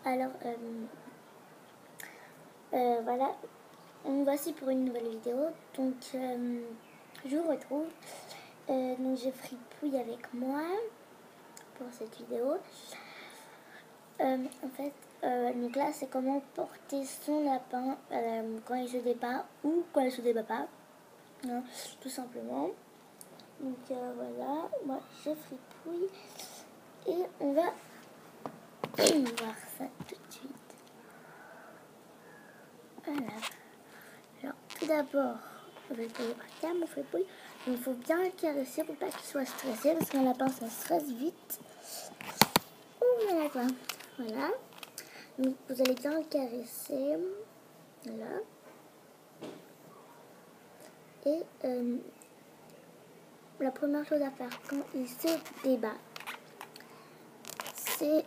Alors, voilà, on voici pour une nouvelle vidéo. Donc, je vous retrouve. Donc, je fripouille avec moi pour cette vidéo. En fait, donc là, c'est comment porter son lapin quand il se débat ou quand il se débat pas, hein, tout simplement. Donc voilà, moi je fripouille et on va voir ça tout de suite. Voilà. Alors tout d'abord, je vais payer par terre mon fripouille. Donc il faut bien le caresser pour pas qu'il soit stressé parce qu'un lapin ça stresse vite. Oh voilà quoi. Voilà. Donc vous allez bien le caresser. Voilà. Et la première chose à faire quand il se débat, c'est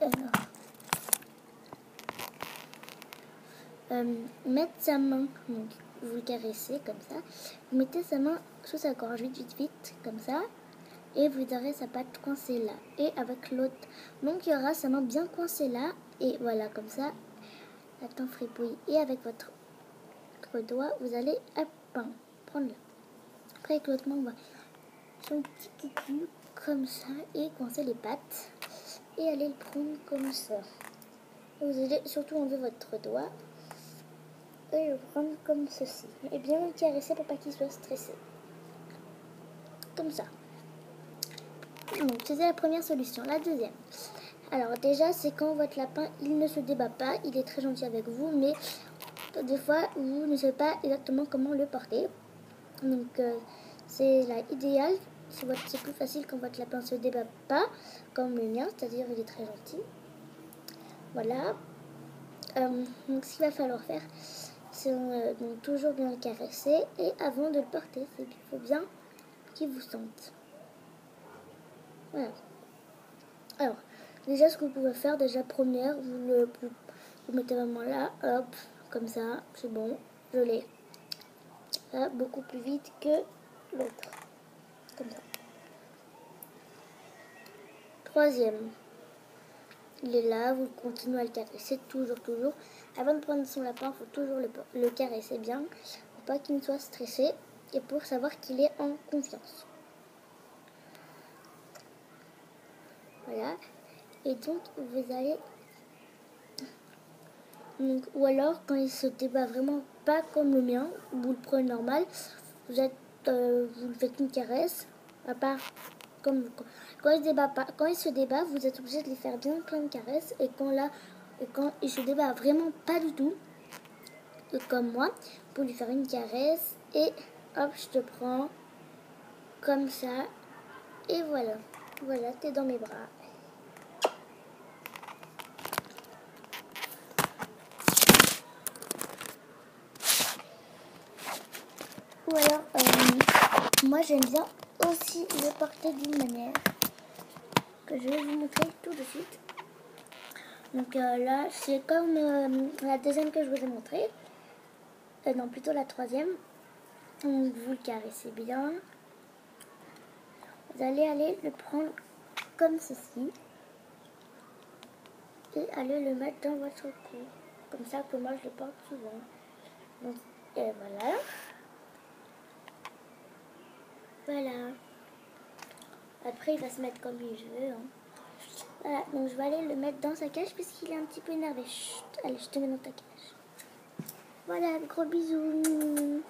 mettre sa main, donc vous le caressez comme ça, vous mettez sa main sous sa gorge, vite, comme ça, et vous aurez sa patte coincée là, et avec l'autre, donc il y aura sa main bien coincée là, et voilà, comme ça, attends fripouille, et avec votre doigt, vous allez, hop, prendre là. Après avec l'autre main, on va son petit cul comme ça, et coincer les pattes, et aller le prendre comme ça. Et vous allez surtout enlever votre doigt, et le prendre comme ceci. Et bien le caresser pour pas qu'il soit stressé. Comme ça. Donc c'était la première solution. La deuxième. Alors déjà c'est quand votre lapin il ne se débat pas, il est très gentil avec vous, mais des fois vous ne savez pas exactement comment le porter. Donc c'est là idéal. C'est plus facile quand votre lapin ne se débat pas, comme le mien, c'est-à-dire il est très gentil. Voilà. Donc ce qu'il va falloir faire, c'est donc toujours bien le caresser, et avant de le porter, c'est qu'il faut bien qu'il vous sente. Voilà. Alors, déjà ce que vous pouvez faire, déjà première, vous mettez vraiment là, hop, comme ça, c'est bon, je l'ai. Là, beaucoup plus vite que l'autre. Comme ça. Troisième. Il est là, vous continuez à le caresser, toujours. Avant de prendre son lapin, il faut toujours le caresser bien, pour pas qu'il ne soit stressé et pour savoir qu'il est en confiance. Voilà. Et donc, vous allez... Donc, ou alors, quand il se débat vraiment pas comme le mien, vous le prenez normal, vous le faites une caresse, à part... Quand il se débat, vous êtes obligé de lui faire bien plein de caresses. Et quand il se débat vraiment pas du tout, comme moi, pour lui faire une caresse. Et hop, je te prends comme ça. Et voilà. Voilà, t'es dans mes bras. Ou alors, moi j'aime bien aussi le porter d'une manière que je vais vous montrer tout de suite. Donc là, c'est comme la deuxième que je vous ai montré. Non, plutôt la troisième. Donc vous le caressez bien. Vous allez aller le prendre comme ceci. Et aller le mettre dans votre cou. Comme ça que moi je le porte souvent. Donc, et voilà. Voilà. Après il va se mettre comme il veut. Hein. Voilà, donc je vais aller le mettre dans sa cage puisqu'il est un petit peu énervé. Chut, allez, je te mets dans ta cage. Voilà, gros bisous.